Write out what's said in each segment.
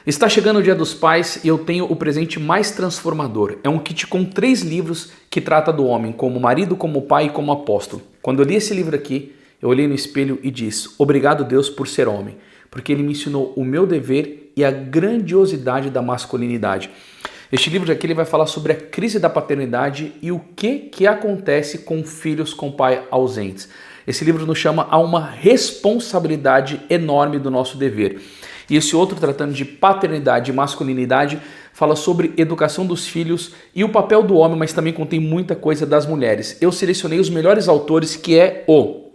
Está chegando o Dia dos Pais e eu tenho o presente mais transformador. É um kit com 3 livros que trata do homem, como marido, como pai e como apóstolo. Quando eu li esse livro aqui, eu olhei no espelho e disse: obrigado, Deus, por ser homem, porque ele me ensinou o meu dever e a grandiosidade da masculinidade. Este livro aqui ele vai falar sobre a crise da paternidade e o que acontece com filhos com pai ausentes. Esse livro nos chama a uma responsabilidade enorme do nosso dever. E esse outro, tratando de paternidade e masculinidade, fala sobre educação dos filhos e o papel do homem, mas também contém muita coisa das mulheres. Eu selecionei os melhores autores, que é o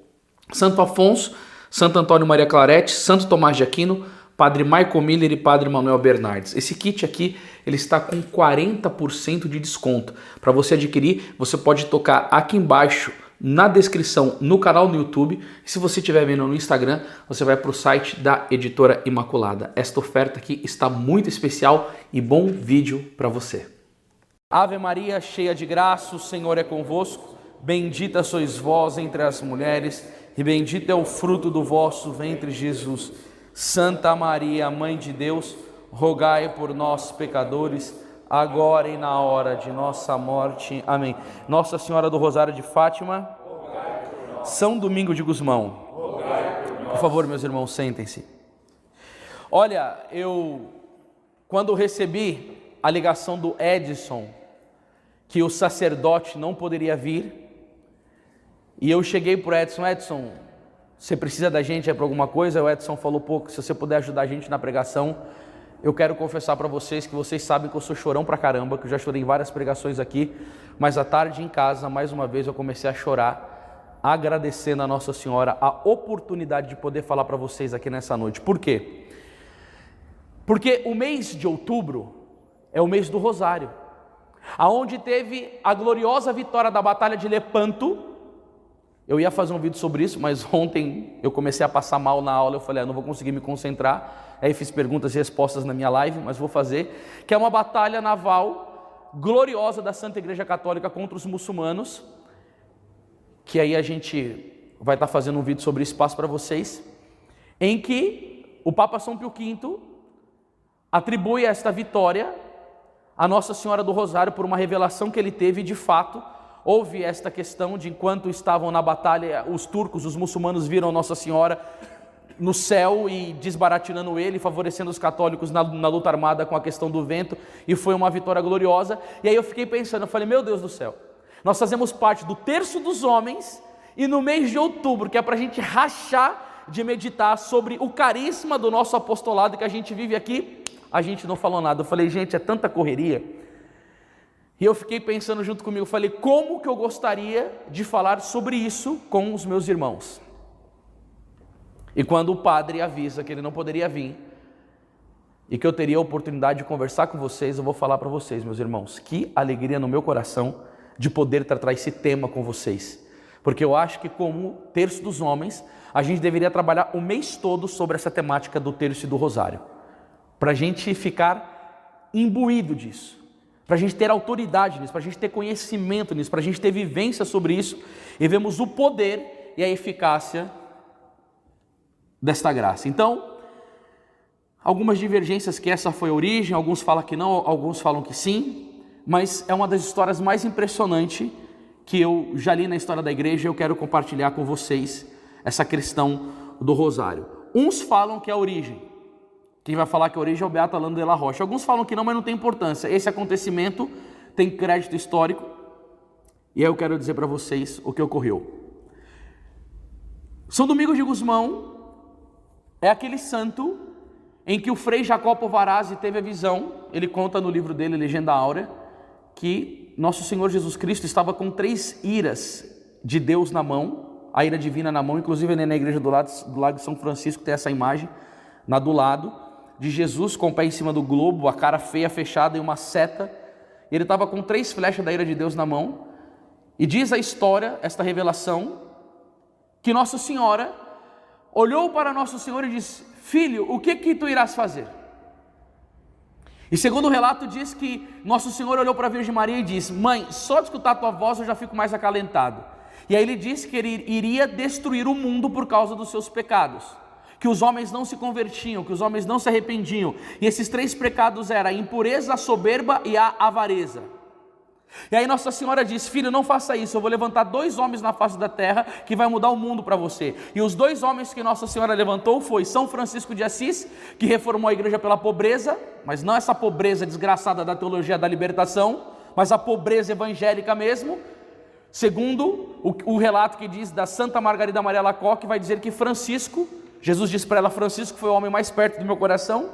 Santo Afonso, Santo Antônio Maria Claret, Santo Tomás de Aquino, Padre Michael Miller e Padre Manuel Bernardes. Esse kit aqui ele está com 40% de desconto. Para você adquirir, você pode tocar aqui embaixo na descrição, no canal no YouTube. E se você estiver vendo no Instagram, você vai para o site da Editora Imaculada. Esta oferta aqui está muito especial e bom vídeo para você. Ave Maria, cheia de graça, o Senhor é convosco. Bendita sois vós entre as mulheres e bendito é o fruto do vosso ventre, Jesus. Santa Maria, Mãe de Deus, rogai por nós, pecadores, agora e na hora de nossa morte. Amém. Nossa Senhora do Rosário de Fátima, São Domingo de Gusmão, por favor, meus irmãos, sentem-se. Olha, quando recebi a ligação do Edson, que o sacerdote não poderia vir, e eu cheguei para o Edson: Edson, você precisa da gente para alguma coisa? O Edson falou: pouco, se você puder ajudar a gente na pregação. Eu quero confessar para vocês que vocês sabem que eu sou chorão pra caramba, que eu já chorei em várias pregações aqui, mas à tarde em casa, mais uma vez, eu comecei a chorar, agradecendo a Nossa Senhora a oportunidade de poder falar para vocês aqui nessa noite. Por quê? Porque o mês de outubro é o mês do Rosário, aonde teve a gloriosa vitória da Batalha de Lepanto. Eu ia fazer um vídeo sobre isso, mas ontem eu comecei a passar mal na aula, eu falei: não vou conseguir me concentrar. Aí fiz perguntas e respostas na minha live, mas vou fazer, que é uma batalha naval gloriosa da Santa Igreja Católica contra os muçulmanos, que aí a gente vai estar fazendo um vídeo sobre isso, passo para vocês, em que o Papa São Pio V atribui esta vitória à Nossa Senhora do Rosário por uma revelação que ele teve. E de fato houve esta questão de, enquanto estavam na batalha, os turcos, os muçulmanos, viram Nossa Senhora no céu e desbaratinando ele, favorecendo os católicos na luta armada com a questão do vento, e foi uma vitória gloriosa. E aí eu fiquei pensando, eu falei: meu Deus do céu, nós fazemos parte do terço dos homens, e no mês de outubro, que é para a gente rachar de meditar sobre o carisma do nosso apostolado que a gente vive aqui, a gente não falou nada. Eu falei: gente, é tanta correria. E eu fiquei pensando junto comigo, falei: como que eu gostaria de falar sobre isso com os meus irmãos? E quando o padre avisa que ele não poderia vir e que eu teria a oportunidade de conversar com vocês, eu vou falar para vocês, meus irmãos, que alegria no meu coração de poder tratar esse tema com vocês, porque eu acho que, como terço dos homens, a gente deveria trabalhar o mês todo sobre essa temática do terço e do rosário, para a gente ficar imbuído disso, para a gente ter autoridade nisso, para a gente ter conhecimento nisso, para a gente ter vivência sobre isso, e vemos o poder e a eficácia desta graça. Então, algumas divergências, que essa foi a origem, alguns falam que não, alguns falam que sim, mas é uma das histórias mais impressionantes que eu já li na história da igreja. Eu quero compartilhar com vocês essa questão do rosário. Uns falam que é a origem, quem vai falar que a origem é o Beato Alano de la Rocha. Alguns falam que não, mas não tem importância. Esse acontecimento tem crédito histórico, e aí eu quero dizer para vocês o que ocorreu. São Domingo de Gusmão é aquele santo em que o Frei Jacó Povarazzi teve a visão. Ele conta no livro dele, Legenda Áurea, que Nosso Senhor Jesus Cristo estava com 3 iras de Deus na mão, a ira divina na mão. Inclusive na igreja do Lago de São Francisco tem essa imagem, na do lado, de Jesus com o pé em cima do globo, a cara feia, fechada, e uma seta. Ele estava com 3 flechas da ira de Deus na mão. E diz a história, esta revelação, que Nossa Senhora olhou para Nosso Senhor e disse: filho, o que tu irás fazer? E segundo o relato diz que Nosso Senhor olhou para a Virgem Maria e disse: mãe, só de escutar a tua voz eu já fico mais acalentado. E aí ele disse que ele iria destruir o mundo por causa dos seus pecados, que os homens não se convertiam, que os homens não se arrependiam. E esses 3 pecados eram a impureza, a soberba e a avareza. E aí Nossa Senhora diz: filho, não faça isso, eu vou levantar 2 homens na face da terra que vai mudar o mundo para você. E os 2 homens que Nossa Senhora levantou foi São Francisco de Assis, que reformou a igreja pela pobreza, mas não essa pobreza desgraçada da teologia da libertação, mas a pobreza evangélica mesmo. Segundo o relato que diz da Santa Margarida Maria Alacoque, vai dizer que Francisco, Jesus disse para ela: Francisco foi o homem mais perto do meu coração.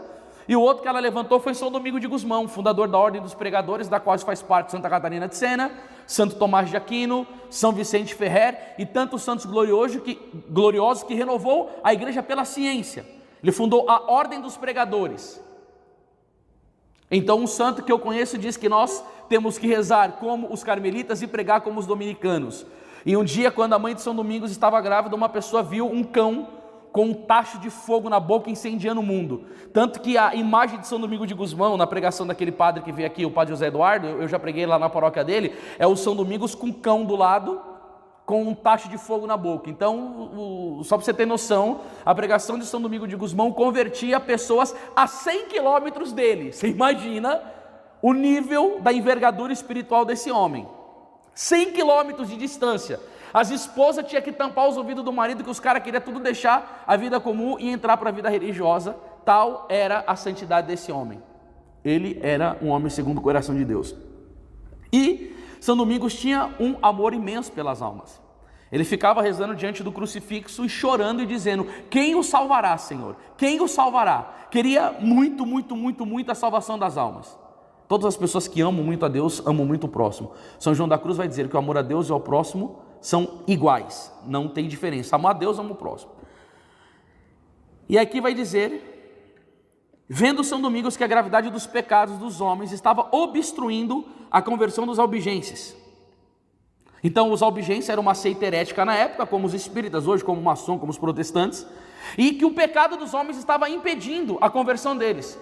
E o outro que ela levantou foi São Domingos de Gusmão, fundador da Ordem dos Pregadores, da qual faz parte Santa Catarina de Sena, Santo Tomás de Aquino, São Vicente Ferrer e tantos santos gloriosos que renovou a igreja pela ciência. Ele fundou a Ordem dos Pregadores. Então um santo que eu conheço diz que nós temos que rezar como os carmelitas e pregar como os dominicanos. E um dia, quando a mãe de São Domingos estava grávida, uma pessoa viu um cão com um tacho de fogo na boca incendiando o mundo. Tanto que a imagem de São Domingos de Gusmão, na pregação daquele padre que veio aqui, o padre José Eduardo, eu já preguei lá na paróquia dele, é o São Domingos com um cão do lado, com um tacho de fogo na boca. Então, só para você ter noção, a pregação de São Domingos de Gusmão convertia pessoas a 100 quilômetros dele. Você imagina o nível da envergadura espiritual desse homem. 100 quilômetros de distância. As esposas tinham que tampar os ouvidos do marido, que os caras queriam tudo deixar a vida comum e entrar para a vida religiosa. Tal era a santidade desse homem. Ele era um homem segundo o coração de Deus. E São Domingos tinha um amor imenso pelas almas. Ele ficava rezando diante do crucifixo e chorando e dizendo: quem o salvará, Senhor? Quem o salvará? Queria muito, muito, muito, muito a salvação das almas. Todas as pessoas que amam muito a Deus, amam muito o próximo. São João da Cruz vai dizer que o amor a Deus e ao próximo são iguais, não tem diferença. Amar a Deus, amar o próximo. E aqui vai dizer: vendo São Domingos que a gravidade dos pecados dos homens estava obstruindo a conversão dos albigenses. Então os albigenses eram uma seita herética na época, como os espíritas hoje, como o maçom, como os protestantes, e que o pecado dos homens estava impedindo a conversão deles.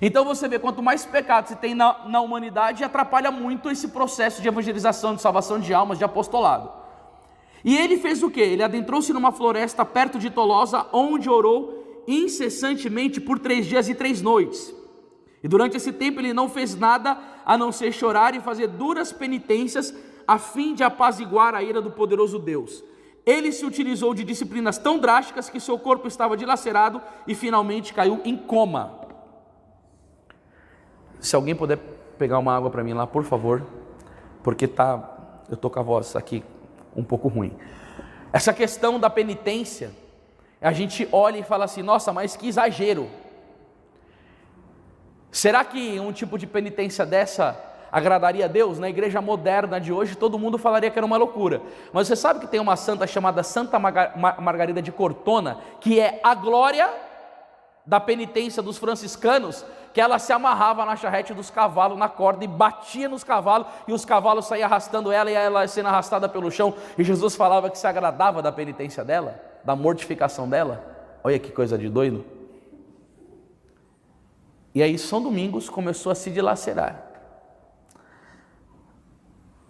Então você vê, quanto mais pecado se tem na humanidade, atrapalha muito esse processo de evangelização, de salvação de almas, de apostolado. E ele fez o quê? Ele adentrou-se numa floresta perto de Tolosa, onde orou incessantemente por 3 dias e 3 noites. E durante esse tempo ele não fez nada a não ser chorar e fazer duras penitências, a fim de apaziguar a ira do poderoso Deus. Ele se utilizou de disciplinas tão drásticas que seu corpo estava dilacerado e finalmente caiu em coma. Se alguém puder pegar uma água para mim lá, por favor, porque eu tô com a voz aqui um pouco ruim. Essa questão da penitência, a gente olha e fala assim: nossa, mas que exagero. Será que um tipo de penitência dessa agradaria a Deus? Na igreja moderna de hoje, todo mundo falaria que era uma loucura. Mas você sabe que tem uma santa chamada Santa Margarida de Cortona, que é a glória da penitência dos franciscanos, que ela se amarrava na charrete dos cavalos, na corda, e batia nos cavalos, e os cavalos saíam arrastando ela, e ela sendo arrastada pelo chão, e Jesus falava que se agradava da penitência dela, da mortificação dela. Olha que coisa de doido. E aí São Domingos começou a se dilacerar.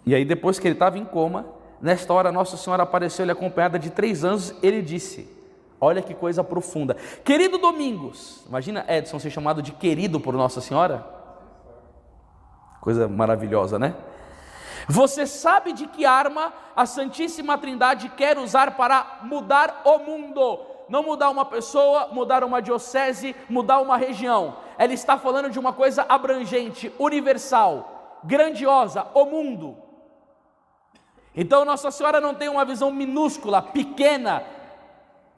E aí, depois que ele estava em coma, nesta hora Nossa Senhora apareceu-lhe acompanhada de 3 anjos. Ele disse: olha que coisa profunda, querido Domingos. Imagina Edson ser chamado de querido por Nossa Senhora. Coisa maravilhosa, né? Você sabe de que arma a Santíssima Trindade quer usar para mudar o mundo? Não mudar uma pessoa, mudar uma diocese, mudar uma região. Ela está falando de uma coisa abrangente, universal, grandiosa, o mundo. Então Nossa Senhora não tem uma visão minúscula, pequena,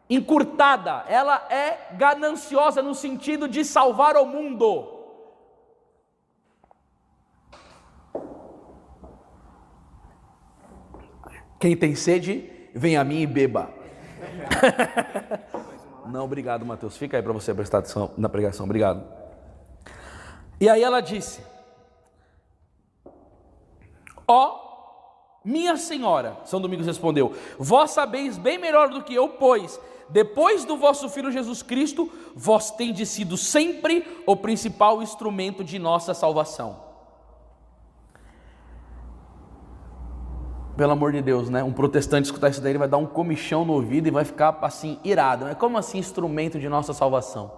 encurtada. Ela é gananciosa no sentido de salvar o mundo. Quem tem sede, vem a mim e beba. Não, obrigado, Mateus. Fica aí para você prestar atenção na pregação. Obrigado. E aí ela disse: ó, minha senhora, São Domingos respondeu, vós sabeis bem melhor do que eu, pois depois do vosso Filho Jesus Cristo, vós tendes sido sempre o principal instrumento de nossa salvação. Pelo amor de Deus, né? Um protestante escutar isso daí, ele vai dar um comichão no ouvido e vai ficar assim, irado. Mas como assim instrumento de nossa salvação?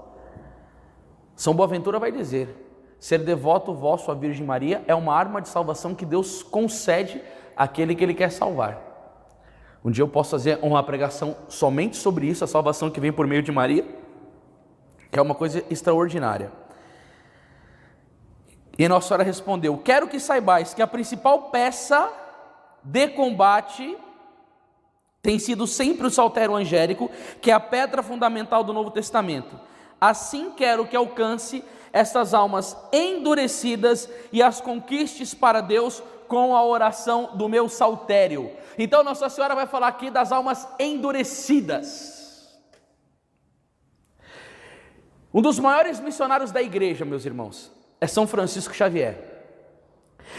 São Boaventura vai dizer: ser devoto vosso à Virgem Maria é uma arma de salvação que Deus concede àquele que Ele quer salvar. Um dia eu posso fazer uma pregação somente sobre isso, a salvação que vem por meio de Maria, que é uma coisa extraordinária. E Nossa Senhora respondeu: quero que saibais que a principal peça de combate tem sido sempre o saltério angélico, que é a pedra fundamental do Novo Testamento. Assim quero que alcance essas almas endurecidas e as conquistes para Deus com a oração do meu saltério. Então Nossa Senhora vai falar aqui das almas endurecidas. Um dos maiores missionários da igreja, meus irmãos, é São Francisco Xavier.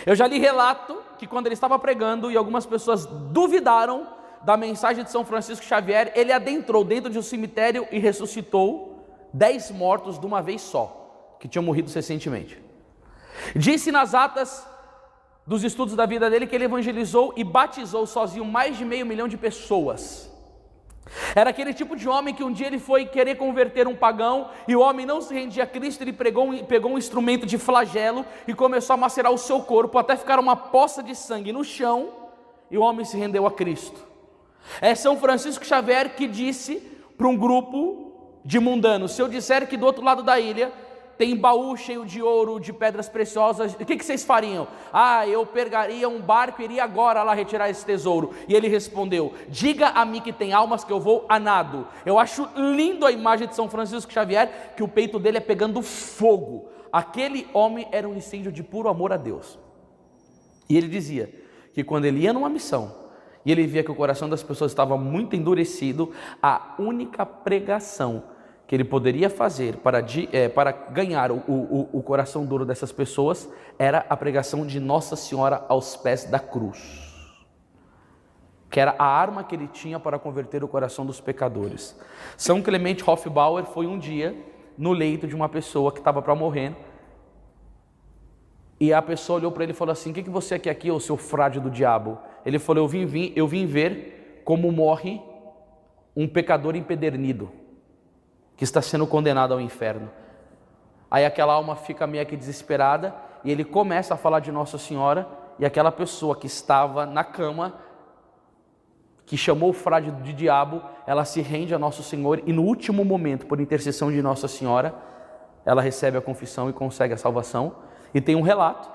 Eu já li relato que quando ele estava pregando e algumas pessoas duvidaram da mensagem de São Francisco Xavier, ele adentrou dentro de um cemitério e ressuscitou 10 mortos de uma vez só, que tinham morrido recentemente. Disse nas atas dos estudos da vida dele que ele evangelizou e batizou sozinho mais de 500 mil de pessoas. Era aquele tipo de homem que um dia ele foi querer converter um pagão e o homem não se rendia a Cristo. Ele pegou um instrumento de flagelo e começou a macerar o seu corpo até ficar uma poça de sangue no chão, e o homem se rendeu a Cristo. É São Francisco Xavier que disse para um grupo de mundanos: se eu disser que do outro lado da ilha tem baú cheio de ouro, de pedras preciosas, o que vocês fariam? Eu pegaria um barco e iria agora lá retirar esse tesouro. E ele respondeu: diga a mim que tem almas que eu vou a nado. Eu acho lindo a imagem de São Francisco Xavier, que o peito dele é pegando fogo. Aquele homem era um incêndio de puro amor a Deus. E ele dizia que quando ele ia numa missão e ele via que o coração das pessoas estava muito endurecido, a única pregação que ele poderia fazer para ganhar o coração duro dessas pessoas era a pregação de Nossa Senhora aos pés da cruz, que era a arma que ele tinha para converter o coração dos pecadores. São Clemente Hofbauer foi um dia no leito de uma pessoa que estava para morrer, e a pessoa olhou para ele e falou assim: o que você quer aqui, ô seu frade do diabo? Ele falou: eu vim ver como morre um pecador empedernido, que está sendo condenado ao inferno. Aí aquela alma fica meio que desesperada, e ele começa a falar de Nossa Senhora, e aquela pessoa que estava na cama, que chamou o frade de diabo, ela se rende a Nosso Senhor, e no último momento, por intercessão de Nossa Senhora, ela recebe a confissão e consegue a salvação. E tem um relato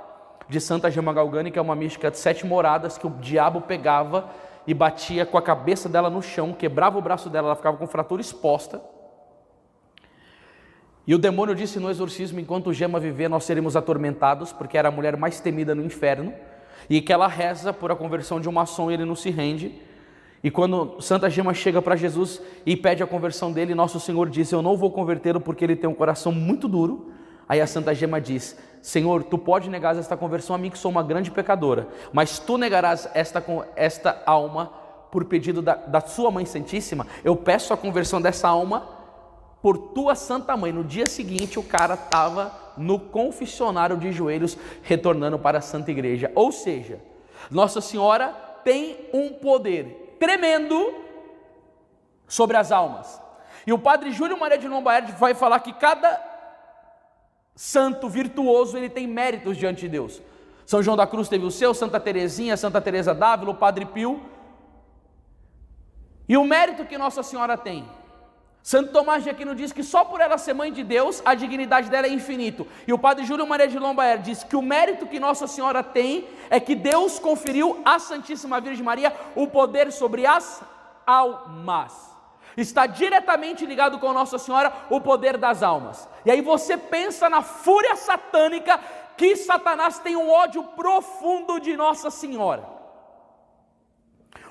de Santa Gema Galgani, que é uma mística de 7 moradas, que o diabo pegava e batia com a cabeça dela no chão, quebrava o braço dela, ela ficava com fratura exposta. E o demônio disse no exorcismo: enquanto Gema viver, nós seremos atormentados, porque era a mulher mais temida no inferno, e que ela reza por a conversão de um maçom e ele não se rende. E quando Santa Gema chega para Jesus e pede a conversão dele, Nosso Senhor diz: eu não vou convertê-lo porque ele tem um coração muito duro. Aí a Santa Gema diz: Senhor, tu pode negar esta conversão a mim, que sou uma grande pecadora, mas tu negarás esta alma por pedido da sua Mãe Santíssima. Eu peço a conversão dessa alma por tua Santa Mãe. No dia seguinte o cara estava no confessionário de joelhos, retornando para a Santa Igreja. Ou seja, Nossa Senhora tem um poder tremendo sobre as almas. E o Padre Júlio Maria de Lombardi vai falar que cada santo virtuoso ele tem méritos diante de Deus. São João da Cruz teve o seu, Santa Teresinha, Santa Teresa d'Ávila, o Padre Pio. E o mérito que Nossa Senhora tem, Santo Tomás de Aquino diz que só por ela ser mãe de Deus, a dignidade dela é infinito. E o Padre Júlio Maria de Lombardi diz que o mérito que Nossa Senhora tem é que Deus conferiu à Santíssima Virgem Maria o poder sobre as almas. Está diretamente ligado com Nossa Senhora o poder das almas. E aí você pensa na fúria satânica, que Satanás tem um ódio profundo de Nossa Senhora,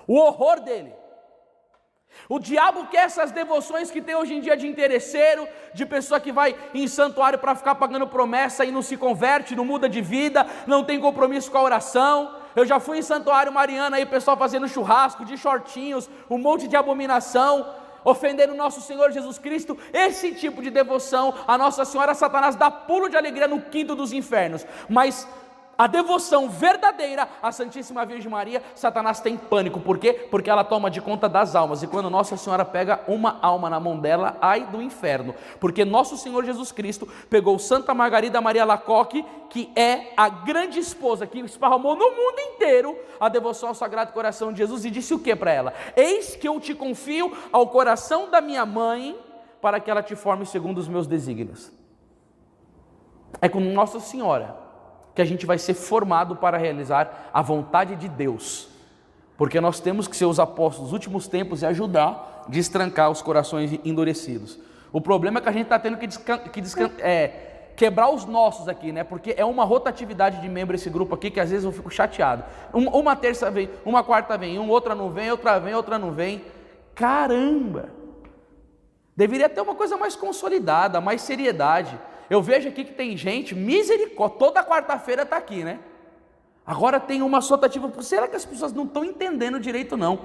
o horror dele. O diabo quer essas devoções que tem hoje em dia de interesseiro, de pessoa que vai em santuário para ficar pagando promessa e não se converte, não muda de vida, não tem compromisso com a oração. Eu já fui em santuário mariano aí, pessoal fazendo churrasco de shortinhos, um monte de abominação, ofendendo nosso Senhor Jesus Cristo. Esse tipo de devoção a Nossa Senhora, Satanás dá pulo de alegria no quinto dos infernos. Mas a devoção verdadeira à Santíssima Virgem Maria, Satanás tem pânico. Por quê? Porque ela toma de conta das almas. E quando Nossa Senhora pega uma alma na mão dela, ai do inferno. Porque nosso Senhor Jesus Cristo pegou Santa Margarida Maria Alacoque, que é a grande esposa que esparramou no mundo inteiro a devoção ao Sagrado Coração de Jesus, e disse o que para ela? Eis que eu te confio ao coração da minha mãe, para que ela te forme segundo os meus desígnios. É com Nossa Senhora que a gente vai ser formado para realizar a vontade de Deus, porque nós temos que ser os apóstolos dos últimos tempos e ajudar a destrancar os corações endurecidos. O problema é que a gente está tendo que quebrar os nossos aqui, né? Porque é uma rotatividade de membro esse grupo aqui, que às vezes eu fico chateado. Uma terça vem, uma quarta vem, outra não vem, outra não vem. Caramba! Deveria ter uma coisa mais consolidada, mais seriedade. Eu vejo aqui que tem gente, misericórdia, toda quarta-feira está aqui, né? Agora tem uma rotativa. Será que as pessoas não estão entendendo direito, não?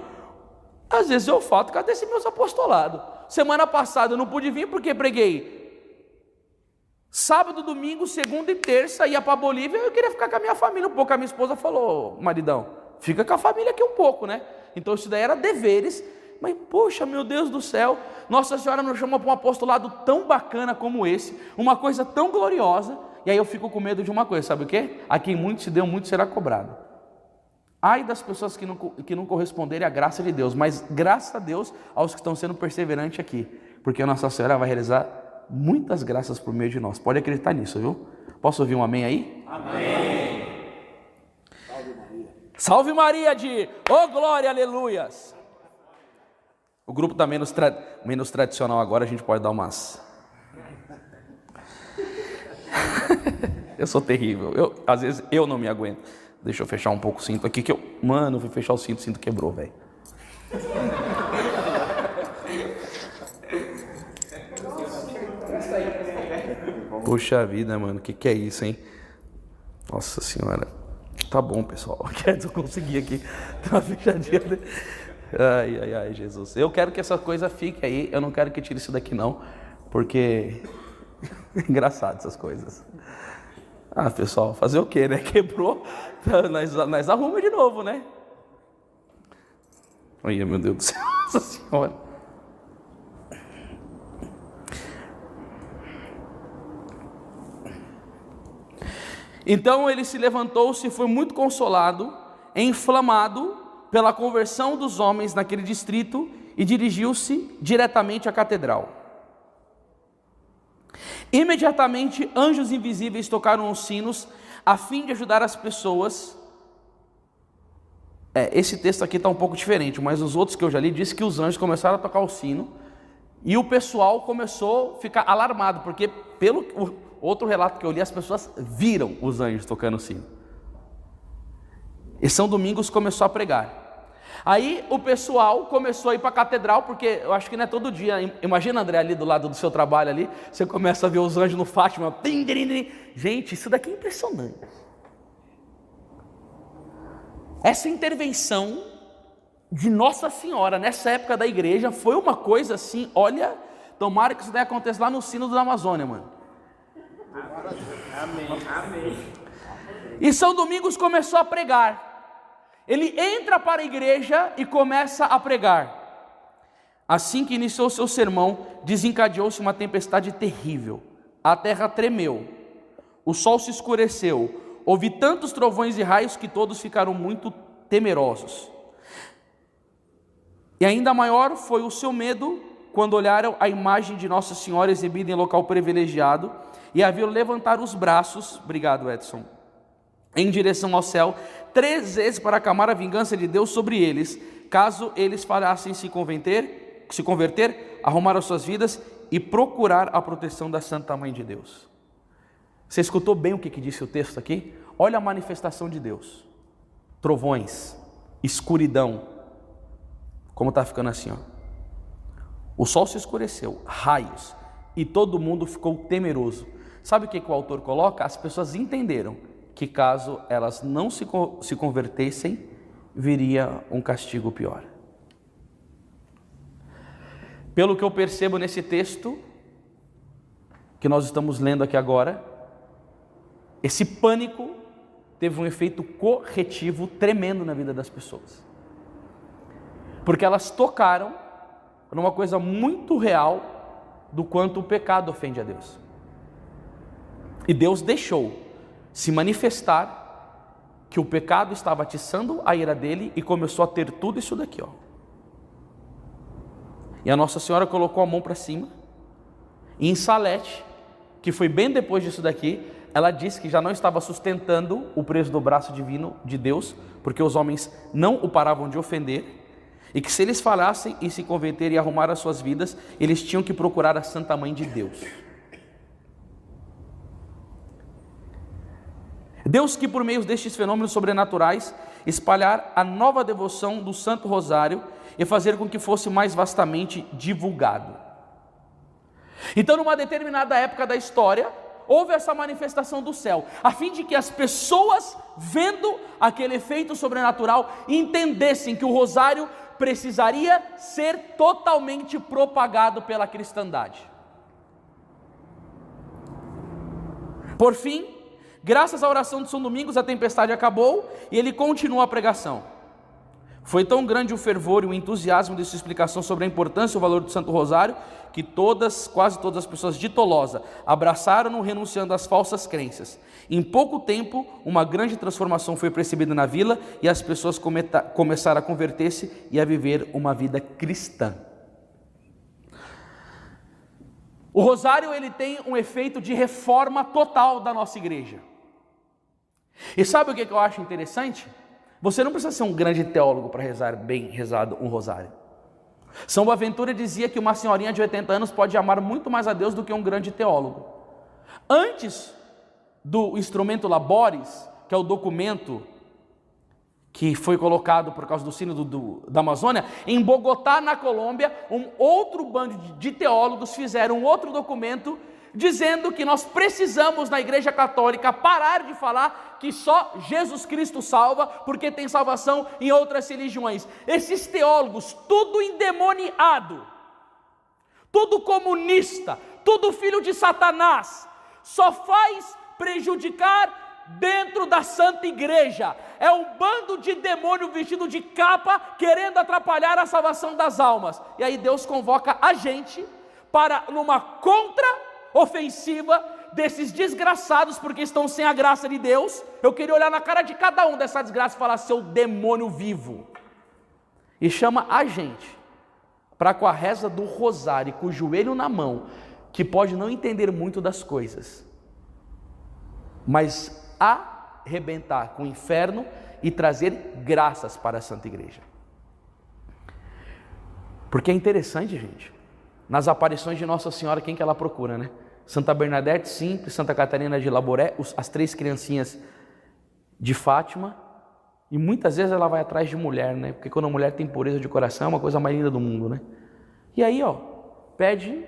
Às vezes eu falo, cadê esse meus apostolado? Semana passada eu não pude vir porque preguei sábado, domingo, segunda e terça, ia para a Bolívia, eu queria ficar com a minha família um pouco. A minha esposa falou, maridão, fica com a família aqui um pouco, né? Então isso daí era deveres. Mas poxa, meu Deus do céu, Nossa Senhora nos chama para um apostolado tão bacana como esse, uma coisa tão gloriosa, e aí eu fico com medo de uma coisa, sabe o quê? A quem muito se deu, muito será cobrado. Ai das pessoas que não corresponderem à graça de Deus, mas graças a Deus aos que estão sendo perseverantes aqui, porque a Nossa Senhora vai realizar muitas graças por meio de nós. Pode acreditar nisso, viu? Posso ouvir um amém aí? Amém! Salve Maria! Salve Maria de, oh glória, aleluias! O grupo está menos tradicional agora, a gente pode dar umas... Eu sou terrível, às vezes eu não me aguento. Deixa eu fechar um pouco o cinto aqui, Mano, fui fechar o cinto quebrou, velho. Puxa vida, mano, que é isso, hein? Nossa Senhora. Tá bom, pessoal, eu consegui aqui. Tá uma fechadinha. Ai, Jesus. Eu quero que essa coisa fique aí, eu não quero que tire isso daqui não, porque é engraçado essas coisas. Ah, pessoal, fazer o quê, né? Quebrou, nós arrumamos de novo, né? Ai, meu Deus do céu, Nossa Senhora. Então ele se levantou-se e foi muito consolado, inflamado pela conversão dos homens naquele distrito, e dirigiu-se diretamente à catedral. Imediatamente anjos invisíveis tocaram os sinos a fim de ajudar as pessoas. Esse texto aqui está um pouco diferente, mas os outros que eu já li diz que os anjos começaram a tocar o sino e o pessoal começou a ficar alarmado, porque pelo outro relato que eu li, as pessoas viram os anjos tocando o sino. E São Domingos começou a pregar. Aí o pessoal começou a ir para a catedral, porque eu acho que não é todo dia. Imagina, André, ali do lado do seu trabalho ali, você começa a ver os anjos no Fátima. Gente, isso daqui é impressionante. Essa intervenção de Nossa Senhora nessa época da igreja foi uma coisa assim, olha, tomara que isso daí aconteça lá no sino da Amazônia, mano. Amém. E São Domingos começou a pregar. Ele entra para a igreja e começa a pregar. Assim que iniciou seu sermão, desencadeou-se uma tempestade terrível. A terra tremeu, o sol se escureceu, houve tantos trovões e raios que todos ficaram muito temerosos. E ainda maior foi o seu medo quando olharam a imagem de Nossa Senhora exibida em local privilegiado e a viram levantar os braços, obrigado Edson, em direção ao céu, 3 vezes para acalmar a vingança de Deus sobre eles, caso eles falassem se converter, arrumar as suas vidas e procurar a proteção da Santa Mãe de Deus. Você escutou bem o que disse o texto aqui? Olha a manifestação de Deus. Trovões, escuridão, como está ficando assim, ó. O sol se escureceu, raios, e todo mundo ficou temeroso. Sabe o que o autor coloca? As pessoas entenderam que caso elas não se convertessem, viria um castigo pior. Pelo que eu percebo nesse texto, que nós estamos lendo aqui agora, esse pânico teve um efeito corretivo tremendo na vida das pessoas. Porque elas tocaram numa coisa muito real do quanto o pecado ofende a Deus. E Deus deixou se manifestar que o pecado estava atiçando a ira dele e começou a ter tudo isso daqui, ó. E a Nossa Senhora colocou a mão para cima, e em Salete, que foi bem depois disso daqui, ela disse que já não estava sustentando o peso do braço divino de Deus, porque os homens não o paravam de ofender, e que se eles falassem e se converterem e arrumar as suas vidas, eles tinham que procurar a Santa Mãe de Deus. Deus que por meio destes fenômenos sobrenaturais espalhar a nova devoção do Santo Rosário e fazer com que fosse mais vastamente divulgado. Então, numa determinada época da história, houve essa manifestação do céu, a fim de que as pessoas, vendo aquele efeito sobrenatural, entendessem que o rosário precisaria ser totalmente propagado pela cristandade. Por fim, graças à oração de São Domingos, a tempestade acabou e ele continua a pregação. Foi tão grande o fervor e o entusiasmo de sua explicação sobre a importância e o valor do Santo Rosário, que quase todas as pessoas de Tolosa abraçaram-no, renunciando às falsas crenças. Em pouco tempo, uma grande transformação foi percebida na vila e as pessoas começaram a converter-se e a viver uma vida cristã. O rosário, ele tem um efeito de reforma total da nossa igreja. E sabe o que eu acho interessante? Você não precisa ser um grande teólogo para rezar bem rezado um rosário. São Boaventura dizia que uma senhorinha de 80 anos pode amar muito mais a Deus do que um grande teólogo. Antes do instrumento Labores, que é o documento que foi colocado por causa do sínodo da Amazônia, em Bogotá, na Colômbia, um outro bando de teólogos fizeram um outro documento dizendo que nós precisamos na Igreja Católica parar de falar que só Jesus Cristo salva, porque tem salvação em outras religiões. Esses teólogos, tudo endemoniado, tudo comunista, tudo filho de Satanás, só faz prejudicar dentro da Santa Igreja. É um bando de demônio vestido de capa querendo atrapalhar a salvação das almas. E aí Deus convoca a gente para numa contra-ofensiva desses desgraçados, porque estão sem a graça de Deus. Eu queria olhar na cara de cada um dessa desgraça e falar: seu demônio vivo. E chama a gente para, com a reza do rosário, com o joelho na mão, que pode não entender muito das coisas, mas arrebentar com o inferno e trazer graças para a Santa Igreja. Porque é interessante, gente, nas aparições de Nossa Senhora, quem que ela procura, né? Santa Bernadette Simples, Santa Catarina de Laboré, as três criancinhas de Fátima, e muitas vezes ela vai atrás de mulher, né? Porque quando a mulher tem pureza de coração, é uma coisa mais linda do mundo, né? E aí, ó, pede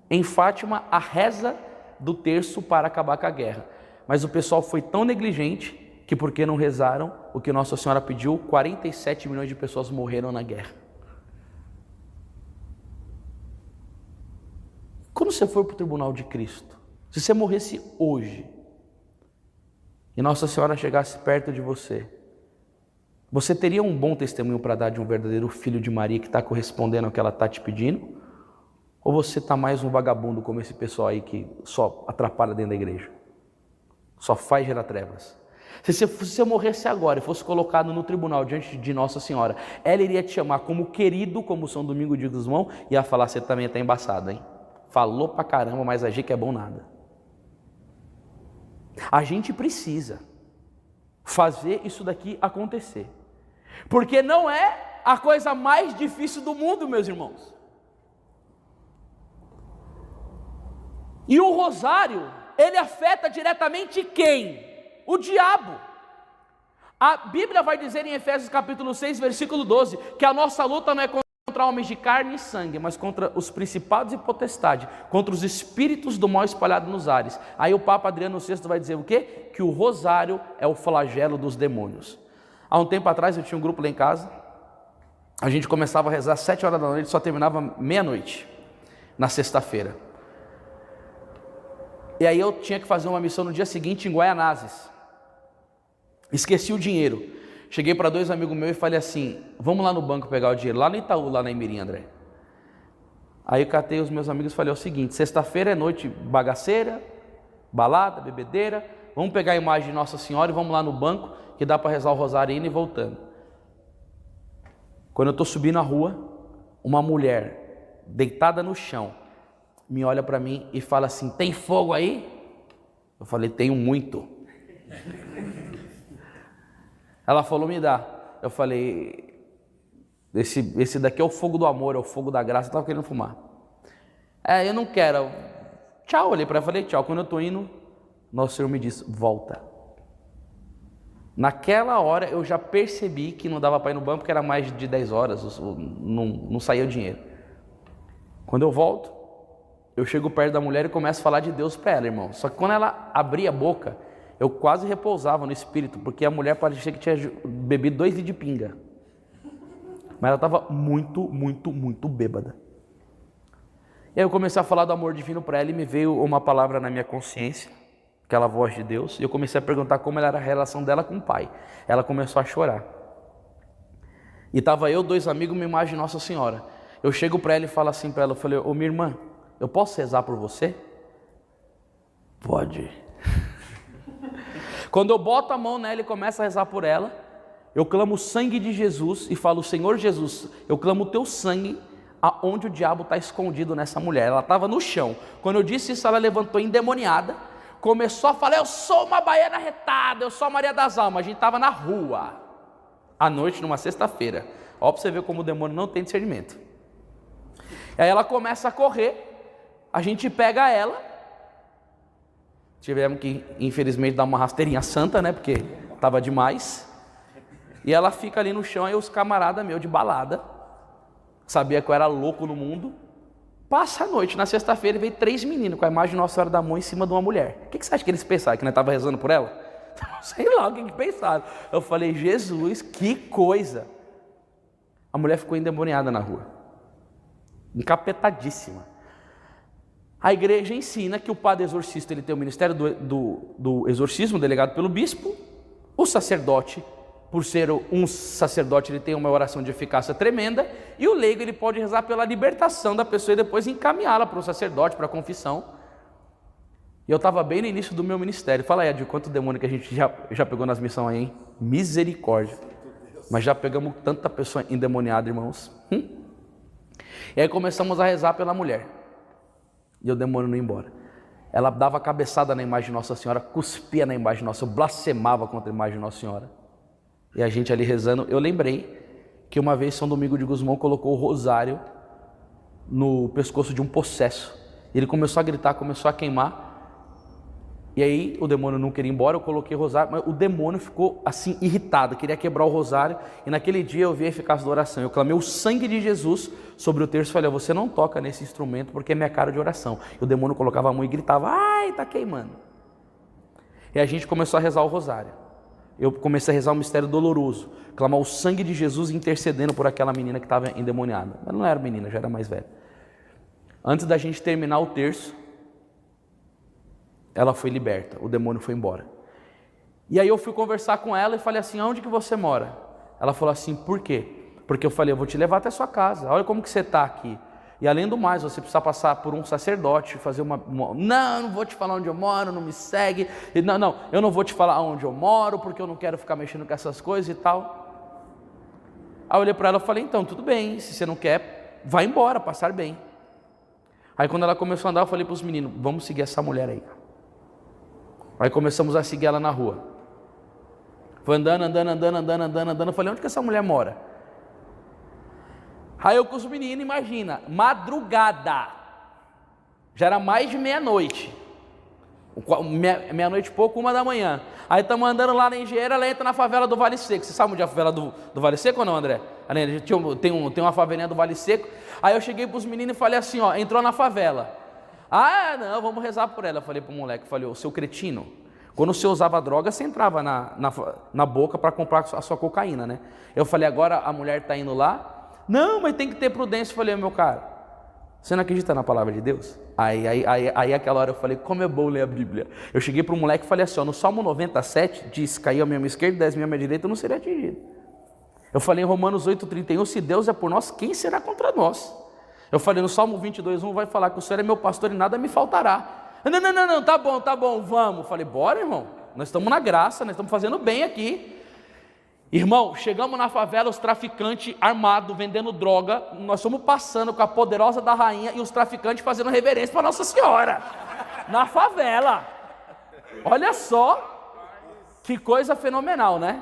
em Fátima a reza do terço para acabar com a guerra. Mas o pessoal foi tão negligente que, porque não rezaram o que Nossa Senhora pediu, 47 milhões de pessoas morreram na guerra. Quando você for para o tribunal de Cristo, se você morresse hoje e Nossa Senhora chegasse perto de você, você teria um bom testemunho para dar de um verdadeiro filho de Maria que está correspondendo ao que ela está te pedindo? Ou você está mais um vagabundo como esse pessoal aí que só atrapalha dentro da igreja? Só faz gerar trevas. Se você morresse agora e fosse colocado no tribunal diante de Nossa Senhora, ela iria te chamar como querido, como São Domingo de Gusmão, e ia falar: você também está embaçado, hein? Falou pra caramba, mas agir que é bom nada. A gente precisa fazer isso daqui acontecer, porque não é a coisa mais difícil do mundo, meus irmãos. E o rosário, ele afeta diretamente quem? O diabo. A Bíblia vai dizer em Efésios capítulo 6, versículo 12, que a nossa luta não é contra homens de carne e sangue, mas contra os principados e potestades, contra os espíritos do mal espalhados nos ares. Aí o Papa Adriano VI vai dizer o quê? Que o rosário é o flagelo dos demônios. Há um tempo atrás eu tinha um grupo lá em casa, a gente começava a rezar às 7 horas da noite, só terminava meia-noite, na sexta-feira. E aí eu tinha que fazer uma missão no dia seguinte em Guaianazes. Esqueci o dinheiro. Cheguei para 2 amigos meus e falei assim, vamos lá no banco pegar o dinheiro, lá no Itaú, lá na Imirim, André. Aí eu catei os meus amigos e falei o seguinte, sexta-feira é noite bagaceira, balada, bebedeira, vamos pegar a imagem de Nossa Senhora e vamos lá no banco, que dá para rezar o rosário indo e voltando. Quando eu estou subindo a rua, uma mulher deitada no chão, me olha para mim e fala assim, tem fogo aí? Eu falei, tenho muito. Ela falou, me dá. Eu falei, esse daqui é o fogo do amor, é o fogo da graça. Eu estava querendo fumar. Eu não quero. Tchau, olhei para ela e falei, tchau. Quando eu estou indo, Nosso Senhor me disse, volta. Naquela hora eu já percebi que não dava para ir no banco, porque era mais de 10 horas, não saía o dinheiro. Quando eu volto, eu chego perto da mulher e começo a falar de Deus para ela, irmão. Só que quando ela abria a boca, eu quase repousava no espírito, porque a mulher parecia que tinha bebido 2 litros de pinga. Mas ela estava muito bêbada. E aí eu comecei a falar do amor divino para ela e me veio uma palavra na minha consciência, aquela voz de Deus, e eu comecei a perguntar como era a relação dela com o pai. Ela começou a chorar. E estava eu, 2 amigos, uma imagem de Nossa Senhora. Eu chego para ela e falo assim para ela, eu falei, ô minha irmã, eu posso rezar por você? Pode. Quando eu boto a mão nela e começo a rezar por ela, eu clamo o sangue de Jesus e falo, Senhor Jesus, eu clamo o teu sangue aonde o diabo está escondido nessa mulher. Ela estava no chão. Quando eu disse isso, ela levantou endemoniada, começou a falar, eu sou uma baiana retada, eu sou a Maria das Almas. A gente estava na rua, à noite, numa sexta-feira. Ó, para você ver como o demônio não tem discernimento. Aí ela começa a correr, a gente pega ela, tivemos que, infelizmente, dar uma rasteirinha santa, né, porque estava demais, e ela fica ali no chão, aí os camaradas meus de balada, sabia que eu era louco no mundo, passa a noite, na sexta-feira veio 3 meninos com a imagem de Nossa Senhora da Mão em cima de uma mulher. O que você acha que eles pensaram? Que nós estávamos rezando por ela? Sei lá o que pensaram. Eu falei, Jesus, que coisa. A mulher ficou endemoniada na rua, encapetadíssima. A igreja ensina que o padre exorcista ele tem o ministério do exorcismo delegado pelo bispo. O sacerdote, por ser um sacerdote, ele tem uma oração de eficácia tremenda. E o leigo ele pode rezar pela libertação da pessoa e depois encaminhá-la para o sacerdote, para a confissão. E eu estava bem no início do meu ministério. Fala aí, Ed, quanto demônio que a gente já pegou nas missões aí, hein? Misericórdia. Mas já pegamos tanta pessoa endemoniada, irmãos. E aí começamos a rezar pela mulher. E o demônio não ia embora. Ela dava cabeçada na imagem de Nossa Senhora, cuspia na imagem de Nossa Senhora, blasfemava contra a imagem de Nossa Senhora. E a gente ali rezando, eu lembrei que uma vez São Domingo de Gusmão colocou o rosário no pescoço de um possesso. Ele começou a gritar, começou a queimar. E aí o demônio não queria ir embora, eu coloquei o rosário, mas o demônio ficou assim irritado, queria quebrar o rosário. E naquele dia eu vi a eficácia da oração. Eu clamei o sangue de Jesus sobre o terço e falei, você não toca nesse instrumento porque é minha cara de oração. E o demônio colocava a mão e gritava, ai, tá queimando. E a gente começou a rezar o rosário. Eu comecei a rezar o mistério doloroso, clamar o sangue de Jesus intercedendo por aquela menina que estava endemoniada. Ela não era menina, já era mais velha. Antes da gente terminar o terço, ela foi liberta, o demônio foi embora. E aí eu fui conversar com ela e falei assim, onde que você mora? Ela falou assim, por quê? Porque eu falei, eu vou te levar até a sua casa, olha como que você está aqui. E além do mais, você precisa passar por um sacerdote, fazer não, eu não vou te falar onde eu moro, não me segue. Não, eu não vou te falar onde eu moro, porque eu não quero ficar mexendo com essas coisas e tal. Aí eu olhei para ela e falei, então, tudo bem, se você não quer, vai embora, passar bem. Aí quando ela começou a andar, eu falei para os meninos, vamos seguir essa mulher aí. Aí começamos a seguir ela na rua. Foi andando. Eu falei, onde que essa mulher mora? Aí eu com os meninos, imagina, madrugada. Já era mais de meia-noite. Meia-noite e pouco, 1 da manhã. Aí estamos andando lá na Engenheira, ela entra na favela do Vale Seco. Você sabe onde é a favela do Vale Seco ou não, André? Tem uma favelinha do Vale Seco. Aí eu cheguei para os meninos e falei assim, ó, entrou na favela. Ah, não, vamos rezar por ela. Eu falei para o moleque, falei, ô seu cretino, quando você usava droga, você entrava na boca para comprar a sua cocaína, né? Eu falei, agora a mulher está indo lá. Não, mas tem que ter prudência. Eu falei, meu cara, Você não acredita na palavra de Deus? Aí aquela hora eu falei, como é bom ler a Bíblia. Eu cheguei para o moleque e falei assim, ó, no Salmo 97 diz, caiu a minha mão esquerda, 10 minha mão direita, eu não seria atingido. Eu falei em Romanos 8,31, se Deus é por nós, quem será contra nós? Eu falei no Salmo 22,1, vai falar que o Senhor é meu pastor e nada me faltará. Não, tá bom, vamos. Eu falei, bora, irmão, nós estamos na graça, nós estamos fazendo bem aqui. Irmão, chegamos na favela, os traficantes armados, vendendo droga, nós estamos passando com a poderosa da rainha e os traficantes fazendo reverência para Nossa Senhora, na favela. Olha só, que coisa fenomenal, né?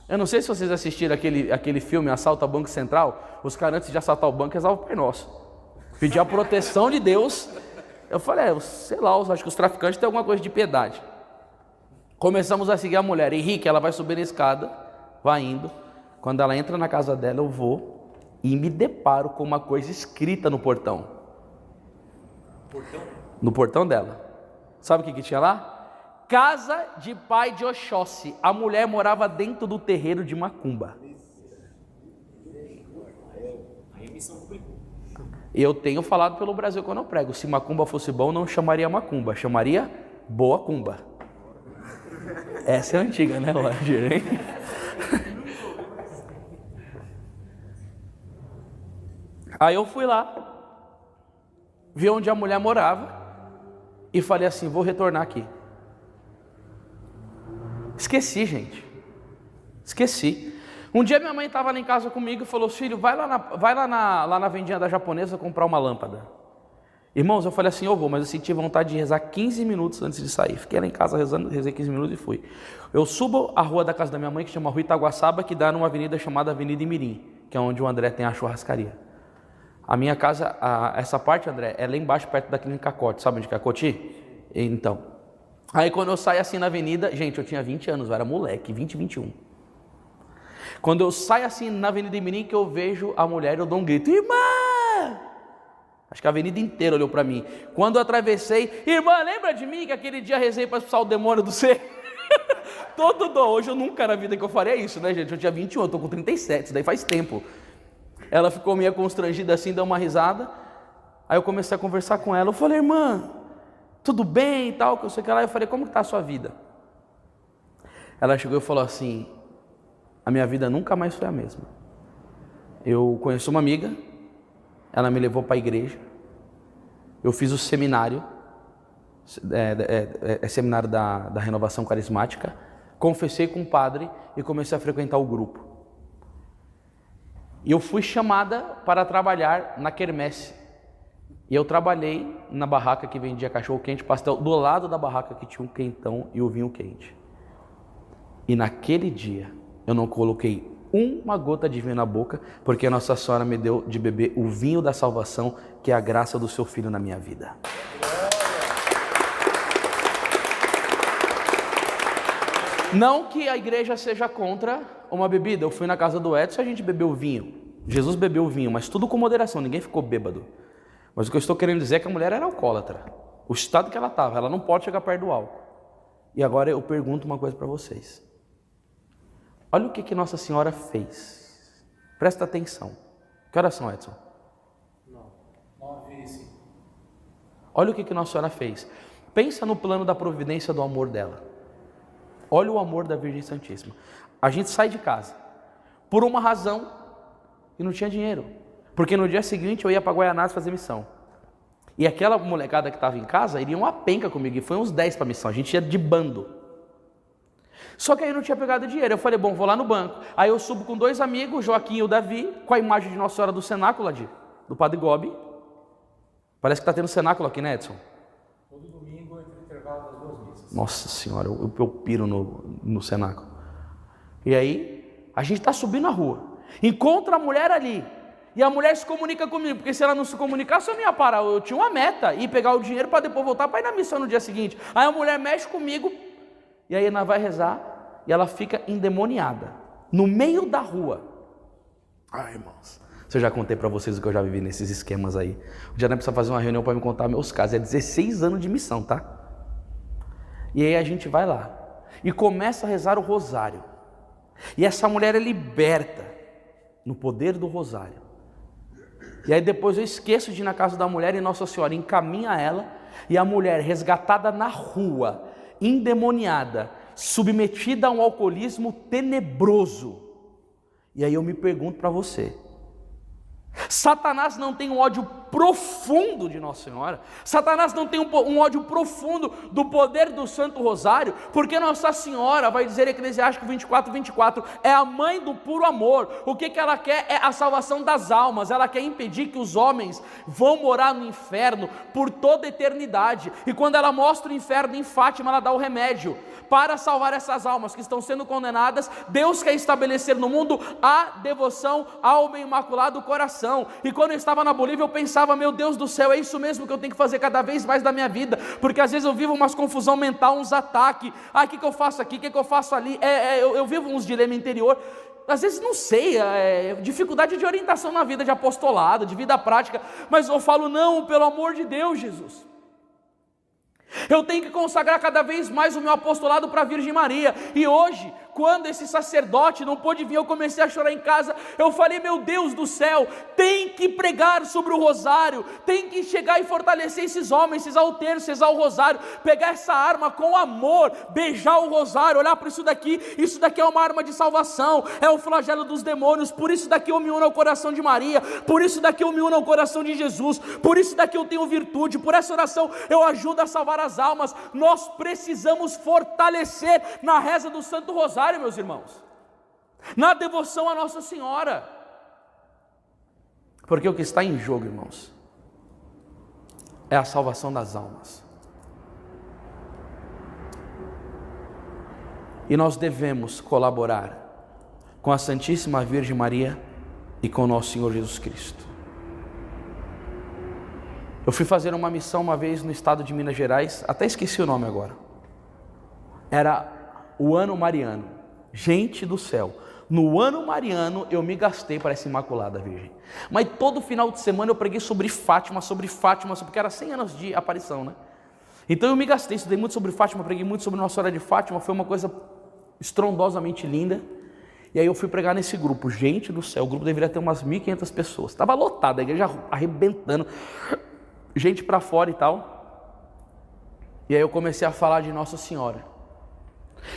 Eu não sei se vocês assistiram aquele filme, Assalto ao Banco Central, os caras antes de assaltar o banco rezavam o Pai Nosso, pedir a proteção de Deus. Eu falei, sei lá, eu acho que os traficantes têm alguma coisa de piedade. Começamos a seguir a mulher, Henrique, ela vai subir na escada, vai indo, quando ela entra na casa dela, eu vou e me deparo com uma coisa escrita no portão. No portão dela. Sabe o que tinha lá? Casa de pai de Oxóssi. A mulher morava dentro do terreiro de Macumba. Eu tenho falado pelo Brasil quando eu prego, se Macumba fosse bom, não chamaria Macumba, chamaria Boa Cumba. Essa é antiga, né, Roger, hein? Aí eu fui lá, vi onde a mulher morava e falei assim, vou retornar aqui. Esqueci, gente. Um dia minha mãe estava lá em casa comigo e falou, filho, vai lá na vendinha da japonesa comprar uma lâmpada. Irmãos, eu falei assim, eu vou, mas eu senti vontade de rezar 15 minutos antes de sair. Fiquei lá em casa rezando, rezei 15 minutos e fui. Eu subo a rua da casa da minha mãe, que chama Rua Itaguaçaba, que dá numa avenida chamada Avenida Imirim, que é onde o André tem a churrascaria. A minha casa, essa parte, André, é lá embaixo, perto da Clínica Cote. Sabe onde que é a Coty? Então. Aí quando eu saio assim na avenida, gente, eu tinha 20 anos, eu era moleque, 20, 21. Quando eu saio assim na Avenida Imirim, que eu vejo a mulher, eu dou um grito, irmã! Acho que a avenida inteira olhou para mim. Quando eu atravessei, irmã, lembra de mim que aquele dia rezei para expulsar o demônio do ser? Todo dó. Hoje eu nunca na vida que eu faria isso, né, gente? Eu tinha 21, eu tô com 37, isso daí faz tempo. Ela ficou meio constrangida assim, deu uma risada. Aí eu comecei a conversar com ela. Eu falei, irmã, tudo bem e tal, que eu sei que lá. Eu falei, como que tá a sua vida? Ela chegou e falou assim, a minha vida nunca mais foi a mesma. Eu conheci uma amiga, ela me levou para a igreja. Eu fiz o seminário, seminário da renovação carismática. Confessei com o padre e comecei a frequentar o grupo. E eu fui chamada para trabalhar na quermesse. E eu trabalhei na barraca que vendia cachorro quente, pastel, do lado da barraca que tinha um quentão e o vinho quente. E naquele dia eu não coloquei uma gota de vinho na boca, porque a Nossa Senhora me deu de beber o vinho da salvação, que é a graça do seu Filho na minha vida. Não que a igreja seja contra uma bebida. Eu fui na casa do Edson e a gente bebeu vinho. Jesus bebeu vinho, mas tudo com moderação, ninguém ficou bêbado. Mas o que eu estou querendo dizer é que a mulher era alcoólatra. O estado que ela estava, ela não pode chegar perto do álcool. E agora eu pergunto uma coisa para vocês. Olha o que Nossa Senhora fez. Presta atenção. Que horas são, Edson? 9h05. Olha o que Nossa Senhora fez. Pensa no plano da providência do amor dela. Olha o amor da Virgem Santíssima. A gente sai de casa por uma razão e não tinha dinheiro. Porque no dia seguinte eu ia para Guaianazes fazer missão. E aquela molecada que estava em casa iria uma penca comigo. E foi uns 10 para a missão. A gente ia de bando. Só que aí eu não tinha pegado dinheiro. Eu falei, bom, vou lá no banco. Aí eu subo com 2 amigos, o Joaquim e o Davi, com a imagem de Nossa Senhora do Cenáculo, do Padre Gobi. Parece que está tendo cenáculo aqui, né, Edson? Todo domingo entre o intervalo das 2 missas. Nossa Senhora, eu piro no cenáculo. E aí, a gente está subindo a rua. Encontra a mulher ali. E a mulher se comunica comigo, porque se ela não se comunicasse, eu não ia parar. Eu tinha uma meta, ir pegar o dinheiro para depois voltar para ir na missão no dia seguinte. Aí a mulher mexe comigo, e aí ela vai rezar, e ela fica endemoniada, no meio da rua. Ai, irmãos, se eu já contei para vocês o que eu já vivi nesses esquemas aí. O dia não precisa fazer uma reunião para me contar meus casos. É 16 anos de missão, tá? E aí a gente vai lá, e começa a rezar o rosário. E essa mulher é liberta, no poder do rosário. E aí depois eu esqueço de ir na casa da mulher e Nossa Senhora encaminha ela, e a mulher resgatada na rua, endemoniada, submetida a um alcoolismo tenebroso. E aí eu me pergunto para você, Satanás não tem um ódio profundo de Nossa Senhora? Satanás não tem um ódio profundo do poder do Santo Rosário? Porque Nossa Senhora, vai dizer Eclesiástico 24:24, é a mãe do puro amor. O que ela quer é a salvação das almas. Ela quer impedir que os homens vão morar no inferno por toda a eternidade. E quando ela mostra o inferno em Fátima, ela dá o remédio para salvar essas almas que estão sendo condenadas. Deus quer estabelecer no mundo a devoção ao bem imaculado coração. E quando eu estava na Bolívia, eu pensava, meu Deus do céu, é isso mesmo que eu tenho que fazer cada vez mais da minha vida, porque às vezes eu vivo umas confusão mental, uns ataques, o que eu faço aqui, o que eu faço ali, eu vivo uns dilemas interior, às vezes não sei, dificuldade de orientação na vida de apostolado, de vida prática, mas eu falo, não, pelo amor de Deus, Jesus, eu tenho que consagrar cada vez mais o meu apostolado para a Virgem Maria. E hoje, quando esse sacerdote não pôde vir, eu comecei a chorar em casa. Eu falei, meu Deus do céu, tem que pregar sobre o rosário, tem que chegar e fortalecer esses homens, rezar o terço, rezar o rosário, pegar essa arma com amor, beijar o rosário, olhar para isso daqui é uma arma de salvação, é o flagelo dos demônios. Por isso daqui eu me uno ao coração de Maria, por isso daqui eu me uno ao coração de Jesus, por isso daqui eu tenho virtude, por essa oração eu ajudo a salvar as almas. Nós precisamos fortalecer na reza do Santo Rosário, meus irmãos, na devoção a Nossa Senhora, porque o que está em jogo, irmãos, é a salvação das almas, e nós devemos colaborar com a Santíssima Virgem Maria e com o nosso Senhor Jesus Cristo. Eu fui fazer uma missão uma vez no estado de Minas Gerais, até esqueci o nome agora, era o ano mariano. Gente do céu, no ano mariano eu me gastei para essa Imaculada Virgem, mas todo final de semana eu preguei sobre Fátima, porque era 100 anos de aparição, né? Então eu me gastei, estudei muito sobre Fátima, preguei muito sobre Nossa Senhora de Fátima, foi uma coisa estrondosamente linda. E aí eu fui pregar nesse grupo, gente do céu, o grupo deveria ter umas 1.500 pessoas, estava lotado, a igreja arrebentando, gente para fora e tal. E aí eu comecei a falar de Nossa Senhora,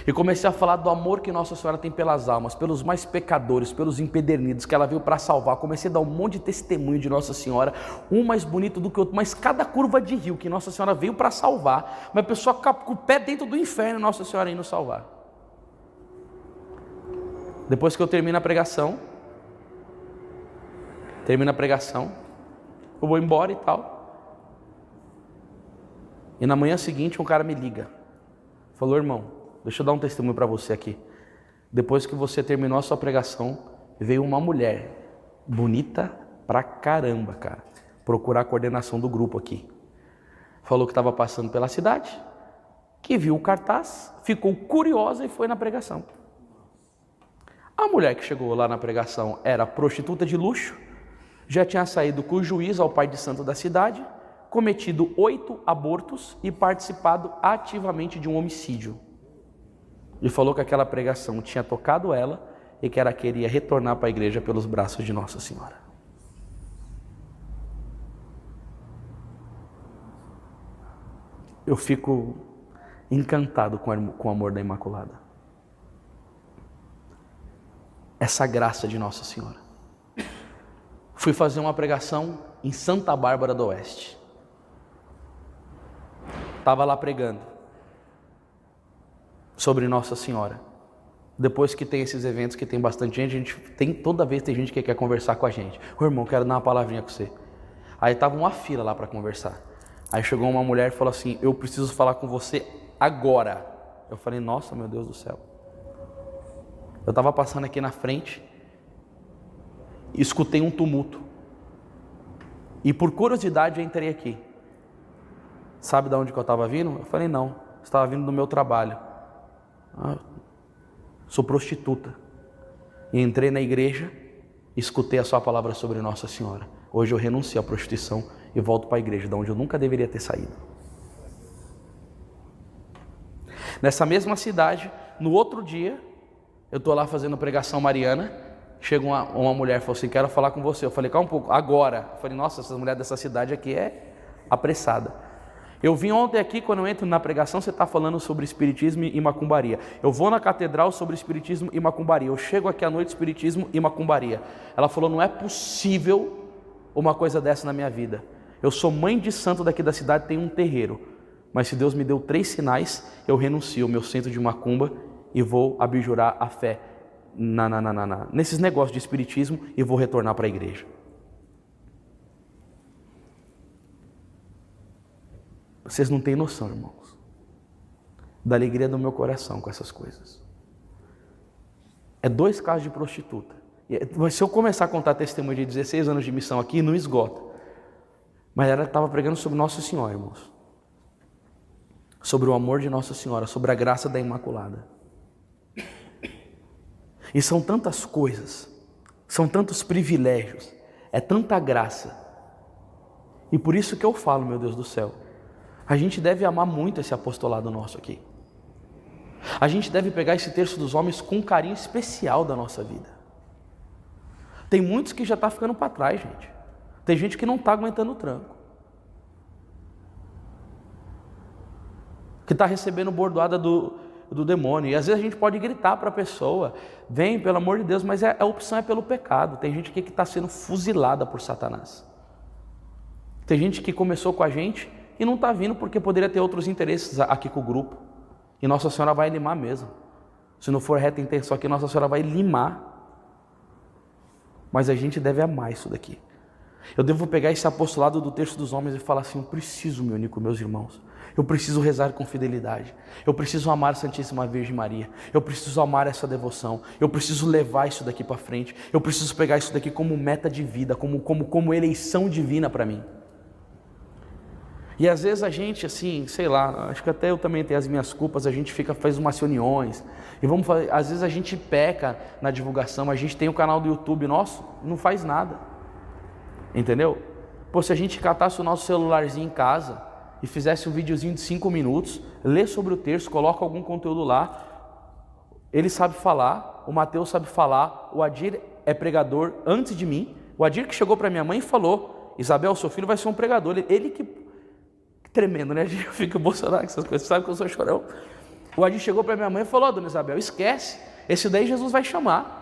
e comecei a falar do amor que Nossa Senhora tem pelas almas, pelos mais pecadores, pelos empedernidos, que ela veio para salvar. Comecei a dar um monte de testemunho de Nossa Senhora, um mais bonito do que o outro, mas cada curva de rio que Nossa Senhora veio para salvar, uma pessoa com o pé dentro do inferno, Nossa Senhora indo salvar. Depois que eu termino a pregação, eu vou embora e tal, e na manhã seguinte um cara me liga, falou, irmão, deixa eu dar um testemunho para você aqui. Depois que você terminou a sua pregação, veio uma mulher, bonita pra caramba, cara, procurar a coordenação do grupo aqui. Falou que estava passando pela cidade, que viu o cartaz, ficou curiosa e foi na pregação. A mulher que chegou lá na pregação era prostituta de luxo, já tinha saído com o juiz ao pai de santo da cidade, cometido 8 abortos e participado ativamente de um homicídio. E falou que aquela pregação tinha tocado ela e que ela queria retornar para a igreja pelos braços de Nossa Senhora. Eu fico encantado com o amor da Imaculada. Essa graça de Nossa Senhora. Fui fazer uma pregação em Santa Bárbara do Oeste. Estava lá pregando sobre Nossa Senhora. Depois que tem esses eventos que tem bastante gente, a gente tem, toda vez tem gente que quer conversar com a gente. Ô irmão, quero dar uma palavrinha com você. Aí estava uma fila lá para conversar. Aí chegou uma mulher e falou assim, eu preciso falar com você agora. Eu falei, nossa, meu Deus do céu. Eu estava passando aqui na frente, escutei um tumulto. E por curiosidade eu entrei aqui. Sabe de onde que eu estava vindo? Eu falei, não, eu estava vindo do meu trabalho. Sou prostituta. E entrei na igreja, escutei a sua palavra sobre Nossa Senhora. Hoje eu renuncio à prostituição e volto para a igreja, de onde eu nunca deveria ter saído. Nessa mesma cidade, no outro dia, eu estou lá fazendo pregação mariana, chega uma mulher e falou assim, quero falar com você. Eu falei, calma um pouco, agora. Eu falei, nossa, essa mulher dessa cidade aqui é apressada. Eu vim ontem aqui, quando eu entro na pregação, você está falando sobre espiritismo e macumbaria. Eu vou na catedral sobre espiritismo e macumbaria. Eu chego aqui à noite, espiritismo e macumbaria. Ela falou, não é possível uma coisa dessa na minha vida. Eu sou mãe de santo daqui da cidade, tenho um terreiro. Mas se Deus me deu 3 sinais, eu renuncio ao meu centro de macumba e vou abjurar a fé nesses negócios de espiritismo e vou retornar para a igreja. Vocês não têm noção, irmãos, da alegria do meu coração com essas coisas. É 2 casos de prostituta. Se eu começar a contar testemunho de 16 anos de missão aqui, não esgota. Mas ela estava pregando sobre Nossa Senhora, irmãos. Sobre o amor de Nossa Senhora, sobre a graça da Imaculada. E são tantas coisas, são tantos privilégios, é tanta graça. E por isso que eu falo, meu Deus do céu, a gente deve amar muito esse apostolado nosso aqui. A gente deve pegar esse terço dos homens com um carinho especial da nossa vida. Tem muitos que já estão ficando para trás, gente. Tem gente que não está aguentando o tranco. Que está recebendo bordoada do demônio. E às vezes a gente pode gritar para a pessoa, vem, pelo amor de Deus, mas a opção é pelo pecado. Tem gente aqui que está sendo fuzilada por Satanás. Tem gente que começou com a gente e não está vindo porque poderia ter outros interesses aqui com o grupo. E Nossa Senhora vai limar mesmo. Se não for reta intenção aqui, Nossa Senhora vai limar. Mas a gente deve amar isso daqui. Eu devo pegar esse apostolado do terço dos homens e falar assim, eu preciso me unir com meus irmãos. Eu preciso rezar com fidelidade. Eu preciso amar a Santíssima Virgem Maria. Eu preciso amar essa devoção. Eu preciso levar isso daqui para frente. Eu preciso pegar isso daqui como meta de vida, como eleição divina para mim. E às vezes a gente, assim, sei lá, acho que até eu também tenho as minhas culpas, a gente faz umas reuniões, e às vezes a gente peca na divulgação, a gente tem o canal do YouTube nosso, não faz nada, entendeu? Pô, se a gente catasse o nosso celularzinho em casa, e fizesse um videozinho de 5 minutos, lê sobre o terço, coloca algum conteúdo lá, ele sabe falar, o Mateus sabe falar, o Adir é pregador antes de mim, o Adir que chegou para minha mãe e falou, Isabel, seu filho vai ser um pregador, ele que tremendo, né? Eu fico emocionado com essas coisas, sabe que eu sou chorão. O Adir chegou para minha mãe e falou, dona Isabel, esquece, esse daí Jesus vai chamar.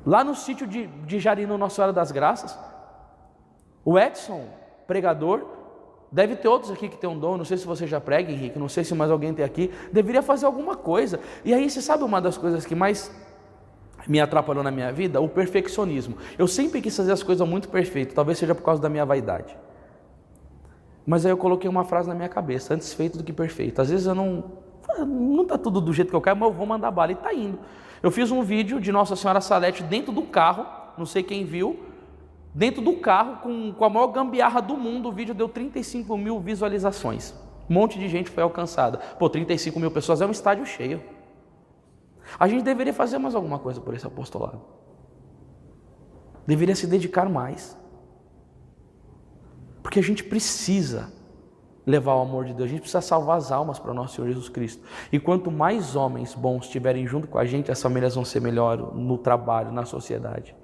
Lá no sítio de Jarino, Nossa Senhora das Graças, o Edson, pregador, deve ter outros aqui que tem um dom, não sei se você já prega, Henrique, não sei se mais alguém tem aqui, deveria fazer alguma coisa. E aí, você sabe uma das coisas que mais me atrapalhou na minha vida? O perfeccionismo. Eu sempre quis fazer as coisas muito perfeitas, talvez seja por causa da minha vaidade. Mas aí eu coloquei uma frase na minha cabeça, antes feito do que perfeito. Às vezes eu não está tudo do jeito que eu quero, mas eu vou mandar bala e está indo. Eu fiz um vídeo de Nossa Senhora Salete dentro do carro, não sei quem viu, dentro do carro, com a maior gambiarra do mundo. O vídeo deu 35 mil visualizações. Um monte de gente foi alcançada. Pô, 35 mil pessoas é um estádio cheio. A gente deveria fazer mais alguma coisa por esse apostolado. Deveria se dedicar mais. Porque a gente precisa levar o amor de Deus, a gente precisa salvar as almas para o nosso Senhor Jesus Cristo. E quanto mais homens bons estiverem junto com a gente, as famílias vão ser melhores no trabalho, na sociedade.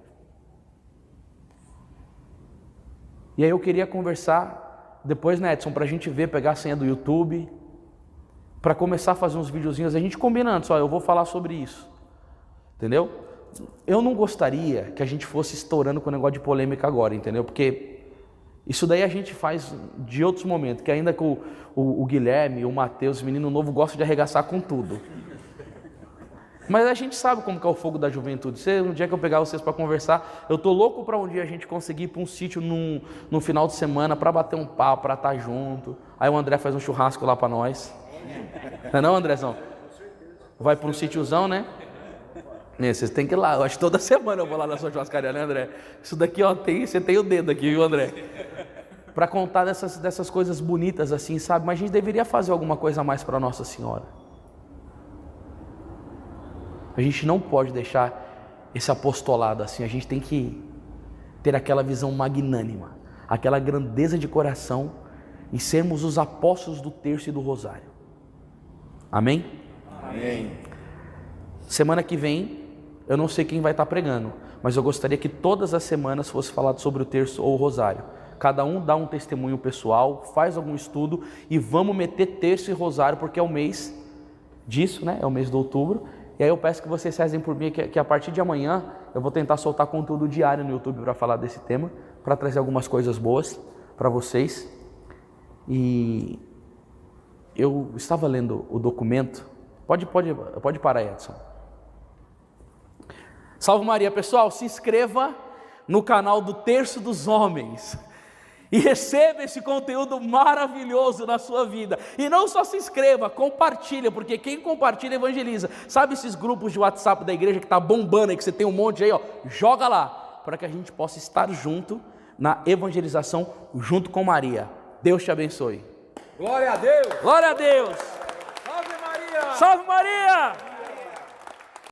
E aí eu queria conversar depois, né, Edson, para a gente ver, pegar a senha do YouTube, para começar a fazer uns videozinhos, a gente combinando, só eu vou falar sobre isso, entendeu? Eu não gostaria que a gente fosse estourando com o negócio de polêmica agora, entendeu? Porque isso daí a gente faz de outros momentos, que ainda que o Guilherme, o Mateus, o menino novo, gostam de arregaçar com tudo. Mas a gente sabe como que é o fogo da juventude. Um dia que eu pegar vocês para conversar, eu tô louco para um dia a gente conseguir ir para um sítio no final de semana, para bater um papo, para estar junto. Aí o André faz um churrasco lá para nós. Não é não, Andrezão? Vai para um sítiozão, né? Vocês têm que ir lá, eu acho que toda semana eu vou lá na sua churrascaria, né, André? Isso daqui, ó, você tem o dedo aqui, viu, André? Para contar dessas coisas bonitas assim, sabe? Mas a gente deveria fazer alguma coisa a mais para Nossa Senhora. A gente não pode deixar esse apostolado assim, a gente tem que ter aquela visão magnânima, aquela grandeza de coração e sermos os apóstolos do terço e do rosário. Amém? Amém. Semana que vem eu não sei quem vai estar pregando, mas eu gostaria que todas as semanas fosse falado sobre o terço ou o rosário. Cada um dá um testemunho pessoal, faz algum estudo e vamos meter terço e rosário, porque é o mês disso, né? É o mês de outubro. E aí eu peço que vocês rezem por mim, que a partir de amanhã eu vou tentar soltar conteúdo diário no YouTube para falar desse tema, para trazer algumas coisas boas para vocês. E eu estava lendo o documento. Pode parar, Edson. Salve Maria, pessoal, se inscreva no canal do Terço dos Homens e receba esse conteúdo maravilhoso na sua vida. E não só se inscreva, compartilha, porque quem compartilha evangeliza. Sabe esses grupos de WhatsApp da igreja que está bombando aí, que você tem um monte aí, ó, joga lá, para que a gente possa estar junto na evangelização, junto com Maria. Deus te abençoe. Glória a Deus! Glória a Deus! Salve Maria! Salve Maria!